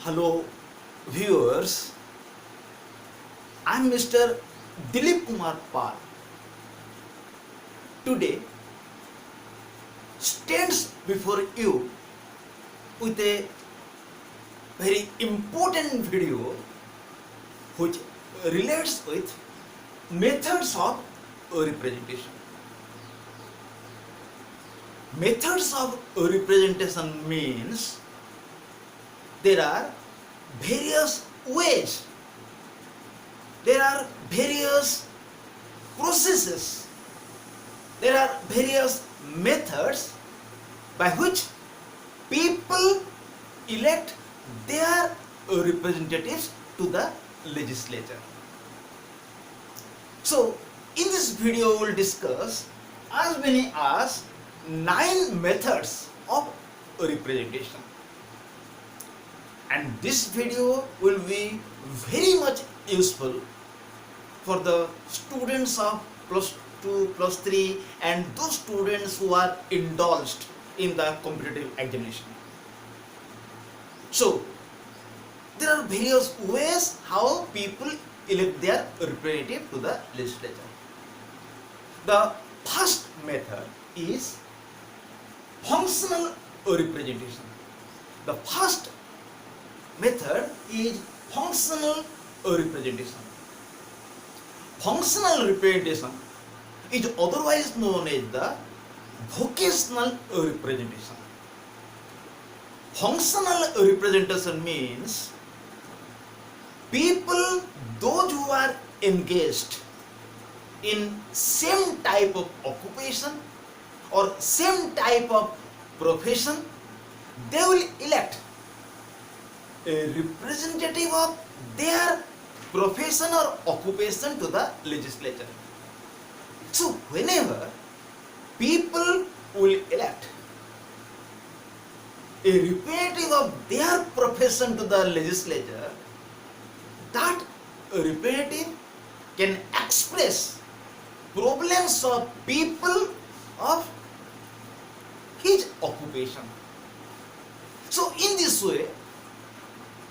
Hello viewers, I am Mr. Dilip Kumar Pal. Today stands before you with a very important video which relates with methods of representation. Methods of representation means there are various ways, there are various processes, there are various methods by which people elect their representatives to the legislature. So, in this video we will discuss as many as 9 methods of representation. And this video will be very much useful for the students of plus 2, plus 3 and those students who are indulged in the competitive examination. So, there are various ways how people elect their representative to the legislature. The first method is functional representation. The first method is functional representation. Functional representation is otherwise known as the vocational representation. Functional representation means people, those who are engaged in same type of occupation or same type of profession, they will elect a representative of their profession or occupation to the legislature. So whenever people will elect a representative of their profession to the legislature, that representative can express problems of people of his occupation. So in this way,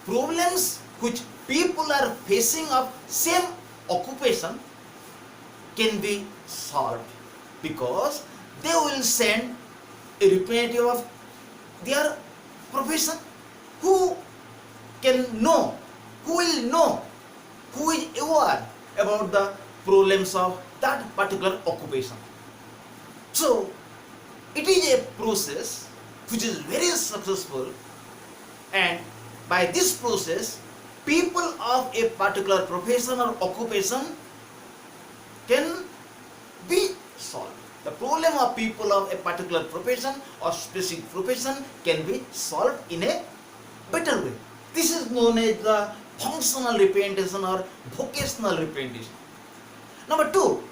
problems which people are facing of same occupation can be solved because they will send a representative of their profession who can know, who will know, who is aware about the problems of that particular occupation. So it is a process which is very successful, and by this process people of a particular profession or occupation can be solved. The problem of people of a particular profession or specific profession can be solved in a better way. This is known as the functional representation or vocational representation. Number 2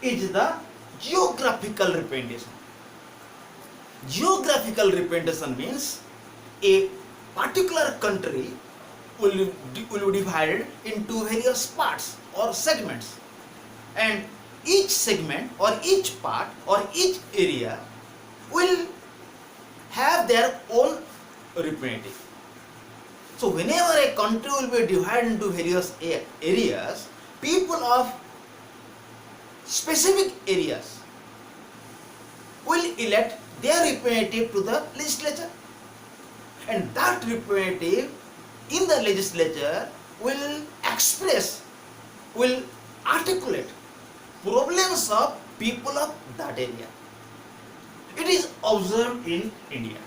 is the geographical representation. Geographical representation means a particular country will be divided into various parts or segments, and each segment or each part or each area will have their own representative. So whenever a country will be divided into various areas, people of specific areas will elect their representative to the legislature, and that representative in the legislature will express, will articulate problems of people of that area. It is observed in India.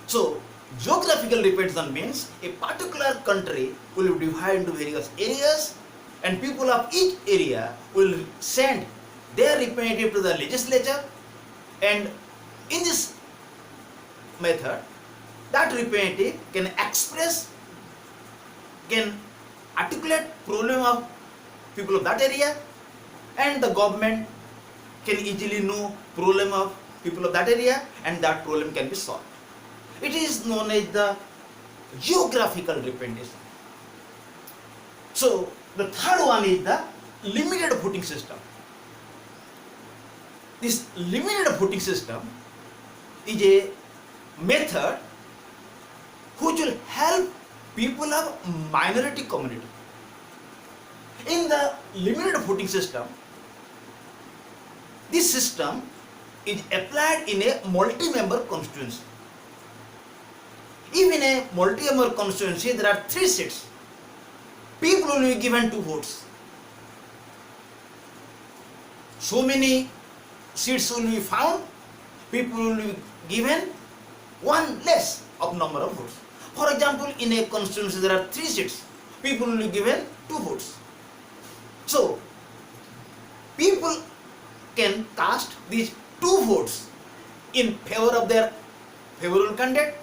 So geographical representation means a particular country will be divided into various areas, and people of each area will send their representative to the legislature, and in this method that representative can express, can articulate problem of people of that area, and the government can easily know problem of people of that area, and that problem can be solved. It is known as the geographical representation. So the third one is the limited voting system. This limited voting system is a method which will help people of minority community. In the limited voting system, this system is applied in a multi-member constituency. If in a multi-member constituency there are 3 seats, people will be given 2 votes. So many seats will be found, people will be given 1 less of number of votes. For example, in a constituency there are 3 seats, people will be given 2 votes. So, people can cast these 2 votes in favor of their favorable candidate,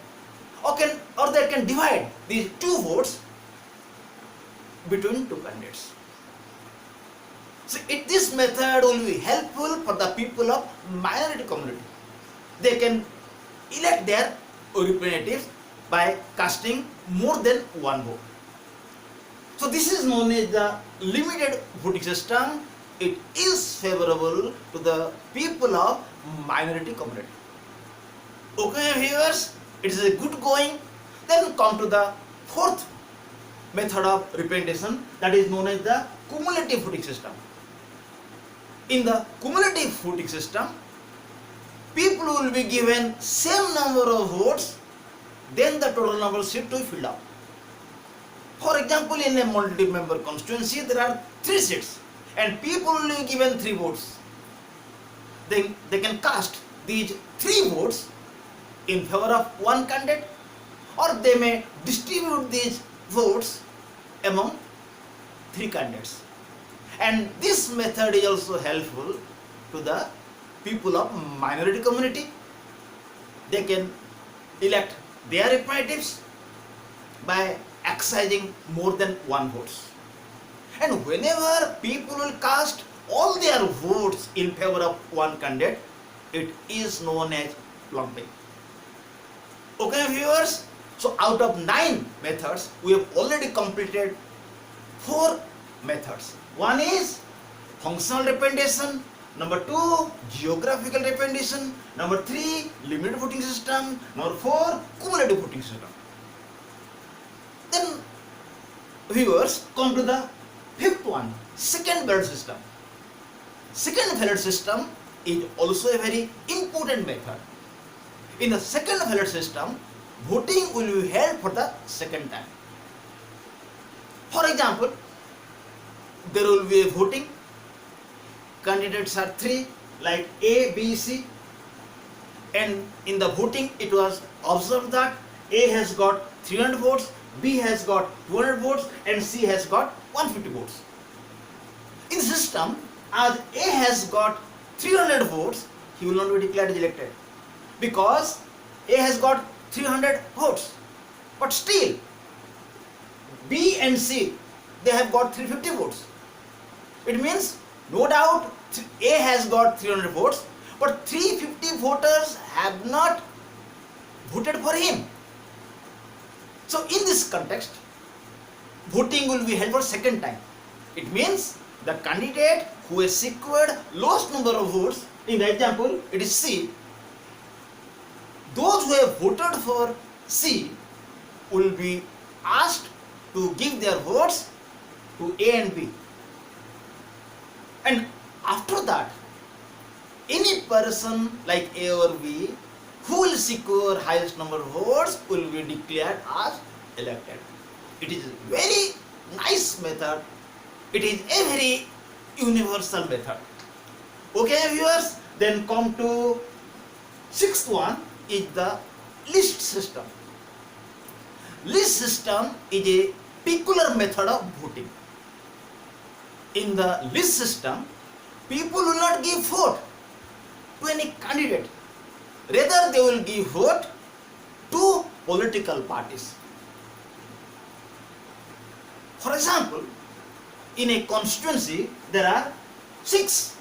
or they can divide these 2 votes between 2 candidates. So this method will be helpful for the people of minority community. They can elect their representatives by casting more than 1 vote. So this is known as the limited voting system. It is favorable to the people of minority community. Okay viewers, it is a good going. Then come to the 4th method of representation, that is known as the cumulative voting system. In the cumulative voting system, people will be given same number of votes, then the total number of seats to be filled up. For example, in a multi-member constituency, there are 3 seats and people will be given 3 votes. Then they can cast these 3 votes in favor of 1 candidate, or they may distribute these votes among 3 candidates. And this method is also helpful to the people of minority community. They can elect their representatives by exercising more than 1 votes. And whenever people will cast all their votes in favor of 1 candidate, it is known as plumping. Okay viewers, so out of 9 methods, we have already completed 4 methods. One is functional representation, number 2 geographical representation, number 3 limited voting system, number 4 cumulative voting system. Then viewers, come to the 5th one, second ballot system. Second ballot system is also a very important method. In the second ballot system, voting will be held for the second time. For example, there will be a voting. Candidates are 3, like A, B, C, and in the voting it was observed that A has got 300 votes, B has got 200 votes, and C has got 150 votes. In the system, as A has got 300 votes, he will not be declared as elected, because A has got 300 votes. But still, B and C, they have got 350 votes. It means, no doubt, A has got 300 votes, but 350 voters have not voted for him. So in this context, voting will be held for second time. It means the candidate who has secured lowest number of votes, in the example it is C, those who have voted for C will be asked to give their votes to A and B. And after that, any person like A or B who will secure highest number of votes will be declared as elected. It is a very nice method. It is a very universal method. Okay viewers, then come to 6th one is the list system. List system is a peculiar method of voting. In the list system, people will not give vote to any candidate. Rather, they will give vote to political parties. For example, in a constituency, there are 6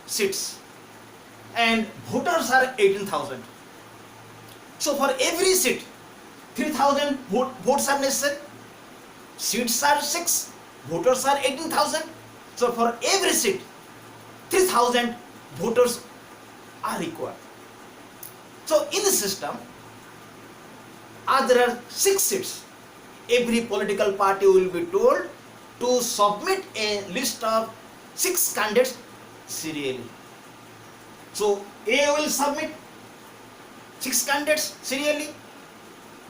seats and voters are 18,000. So for every seat, 3,000 votes are necessary. Seats are 6, voters are 18,000. So for every seat, 3,000 voters are required. So in the system, as there are 6 seats, every political party will be told to submit a list of 6 candidates serially. So A will submit 6 candidates serially,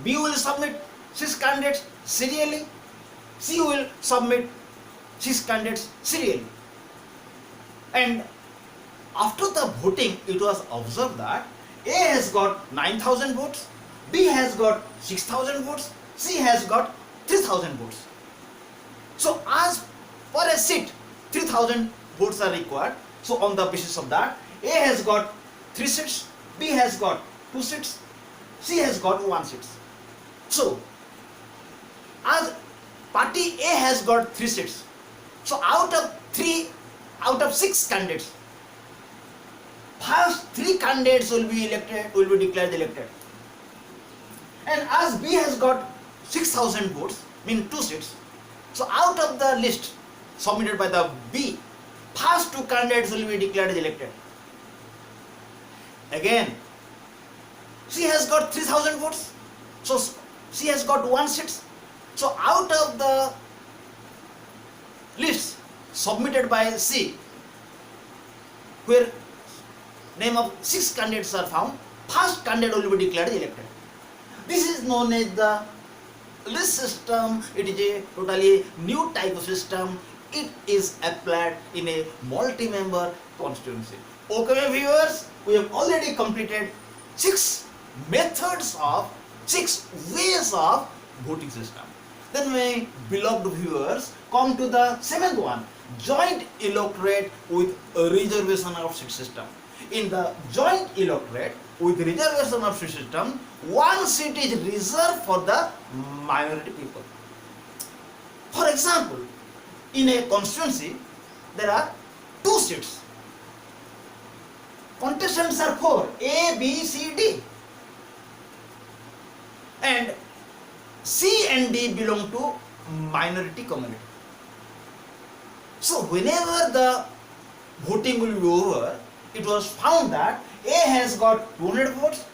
B will submit 6 candidates serially, C will submit 6 candidates serially. And after the voting, it was observed that A has got 9,000 votes, B has got 6,000 votes, C has got 3,000 votes. So as per a seat, 3,000 votes are required. So on the basis of that, A has got 3 seats, B has got 2 seats, C has got 1 seat. So as party A has got 3 seats, so out of 6 candidates, first 3 candidates will be declared elected. And as B has got 6,000 votes, mean 2 seats, so out of the list submitted by the B, first 2 candidates will be declared elected. Again, C has got 3,000 votes, so C has got 1 seat. So out of the list submitted by C, where name of 6 candidates are found, first candidate will be declared elected. This is known as the list system. It is a totally new type of system. It is applied in a multi-member constituency. Okay viewers, we have already completed 6 methods of 6 ways of voting system. Then my beloved viewers, come to the 7th one, joint electorate with a reservation of seat system. In the joint electorate with reservation of seat system, 1 seat is reserved for the minority people. For example, in a constituency, there are 2 seats. Contestants are 4, A, B, C, D. And C and D belong to minority community. So whenever the voting will be over, it was found that A has got 200 votes,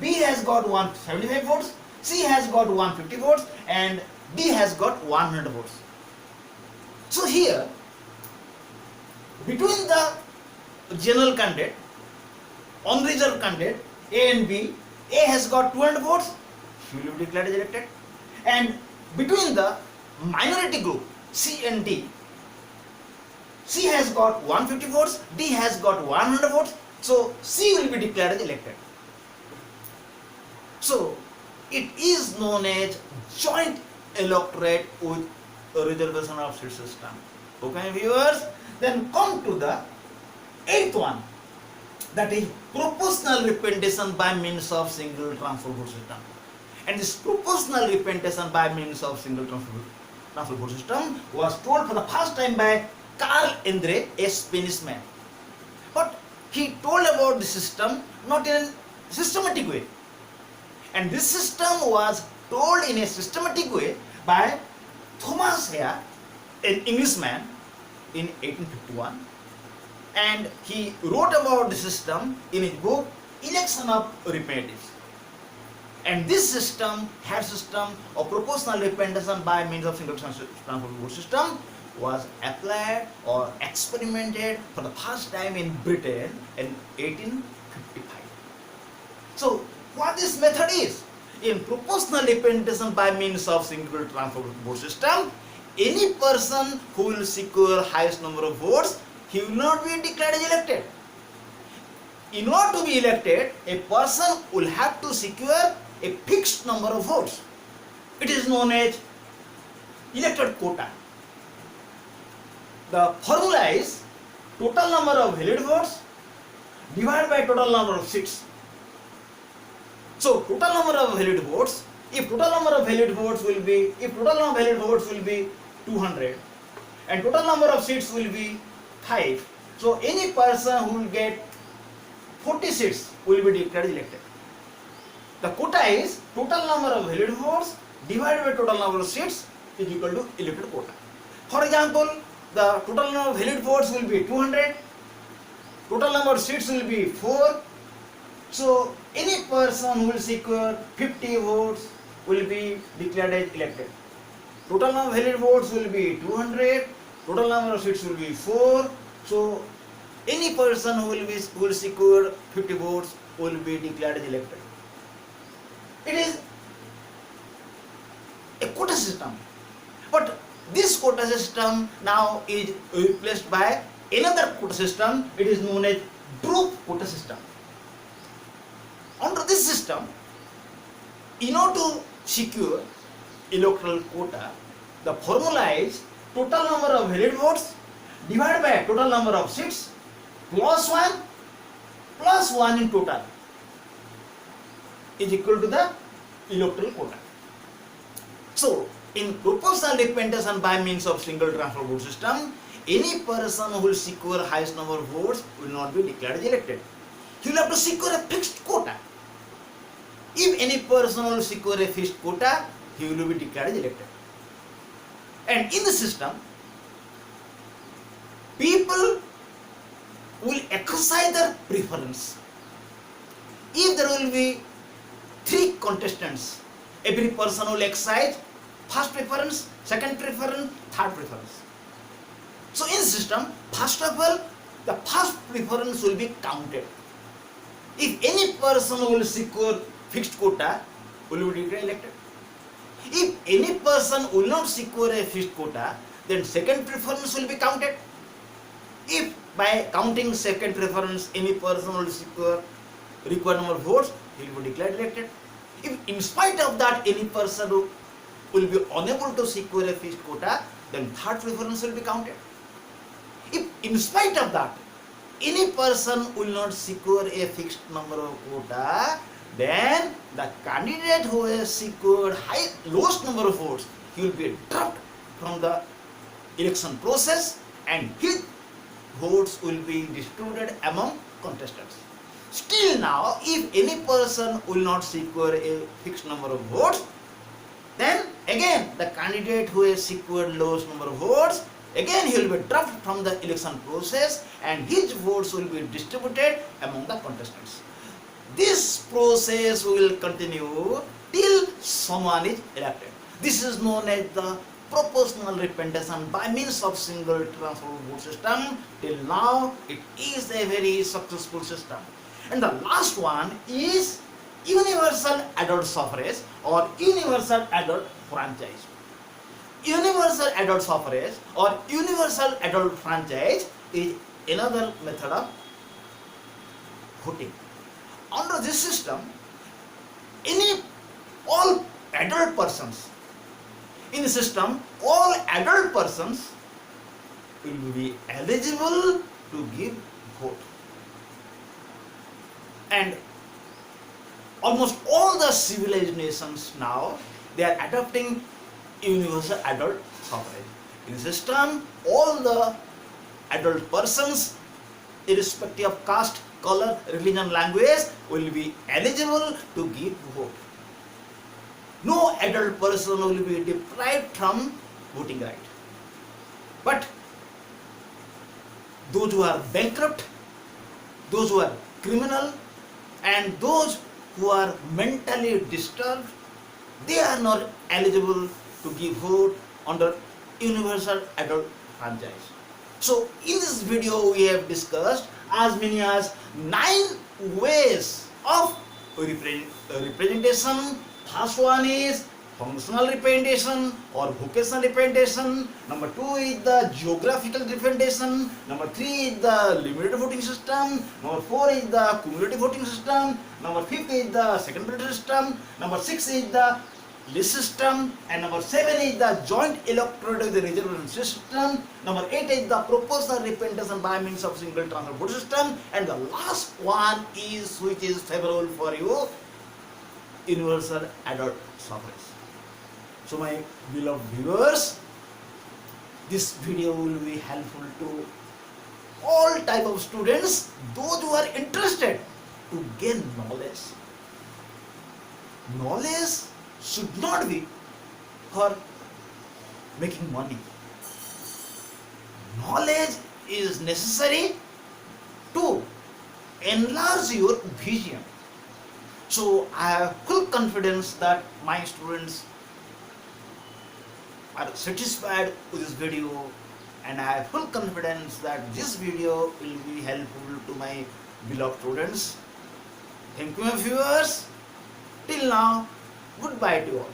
B has got 175 votes, C has got 150 votes, and D has got 100 votes. So here, between the general candidate, unreserved candidate, A and B, A has got 200 votes, he will be declared elected. And between the minority group, C and D, C has got 150 votes, D has got 100 votes, so C will be declared elected. So it is known as joint electorate with a reservation of seat system. Okay viewers, then come to the 8th one, that is proportional representation by means of single transfer vote system. And this proportional representation by means of single transfer vote system was told for the first time by Carl Andre, a Spanish man. But he told about the system not in a systematic way. And this system was told in a systematic way by Thomas Hare, an Englishman, in 1851. And he wrote about the system in his book Election of Representatives. And this system of proportional representation by means of single transfer vote system was applied or experimented for the first time in Britain in 1855. So what this method is? In proportional representation by means of single transfer vote system, any person who will secure highest number of votes, he will not be declared elected. In order to be elected, a person will have to secure a fixed number of votes. It is known as elected quota. The formula is total number of valid votes divided by total number of seats. So total number of valid votes, if total number of valid votes will be 200 and total number of seats will be 5, so any person who will get 40 seats will be declared elected. The quota is total number of valid votes divided by total number of seats is equal to elected quota. For example, the total number of valid votes will be 200, total number of seats will be 4. So any person who will secure 50 votes will be declared as elected. Total number of valid votes will be 200. Total number of seats will be 4. So any person who will secure 50 votes will be declared as elected. It is a quota system. But this quota system now is replaced by another quota system. It is known as group quota system. Under this system, in order to secure electoral quota, the formula is total number of valid votes divided by total number of seats plus 1 in total is equal to the electoral quota. So, in proportional representation by means of single transfer vote system, any person who will secure highest number of votes will not be declared elected. He will have to secure a fixed quota. If any person will secure a fixed quota, he will be declared elected. And in the system, people will exercise their preference. If there will be 3 contestants, every person will exercise first preference, second preference, third preference. So in system, first of all, the first preference will be counted. If any person will secure fixed quota, will be declared elected. If any person will not secure a fixed quota, then second preference will be counted. If by counting second preference, any person will secure required number of votes, he will be declared elected. If in spite of that any person will be unable to secure a fixed quota, then third preference will be counted. If in spite of that any person will not secure a fixed number of quota, then the candidate who has secured lowest number of votes, he will be dropped from the election process and his votes will be distributed among contestants. Still now, if any person will not secure a fixed number of votes, then again the candidate who has secured lowest number of votes, again he will be dropped from the election process and his votes will be distributed among the contestants. This process will continue till someone is elected. This is known as the proportional representation by means of single transfer vote system. Till now, it is a very successful system. And the last one is universal adult suffrage or universal adult franchise. Universal adult suffrage or universal adult franchise is another method of voting. Under this system, all adult persons in the system, all adult persons will be eligible to give vote. And almost all the civilized nations now, they are adopting universal adult suffrage. In the system, all the adult persons, irrespective of caste, color, religion, language, will be eligible to give vote. No adult person will be deprived from voting right. But those who are bankrupt, those who are criminal, and those who are mentally disturbed, they are not eligible to give vote under universal adult franchise. So in this video we have discussed as many as 9 ways of representation. First one is functional representation or vocational representation. Number 2 is the geographical representation. Number 3 is the limited voting system. Number 4 is the cumulative voting system. Number 5 is the second voting system. Number 6 is the list system. And number 7 is the joint electorate reservation system. Number 8 is the proportional representation by means of single transfer vote system. And the last one is, which is favorable for you, universal adult suffrage. So my beloved viewers, this video will be helpful to all type of students, those who are interested to gain knowledge. Knowledge should not be for making money. Knowledge is necessary to enlarge your vision. So I have full confidence that my students are satisfied with this video, and I have full confidence that this video will be helpful to my beloved students. Thank you, my viewers. Till now, goodbye to you all.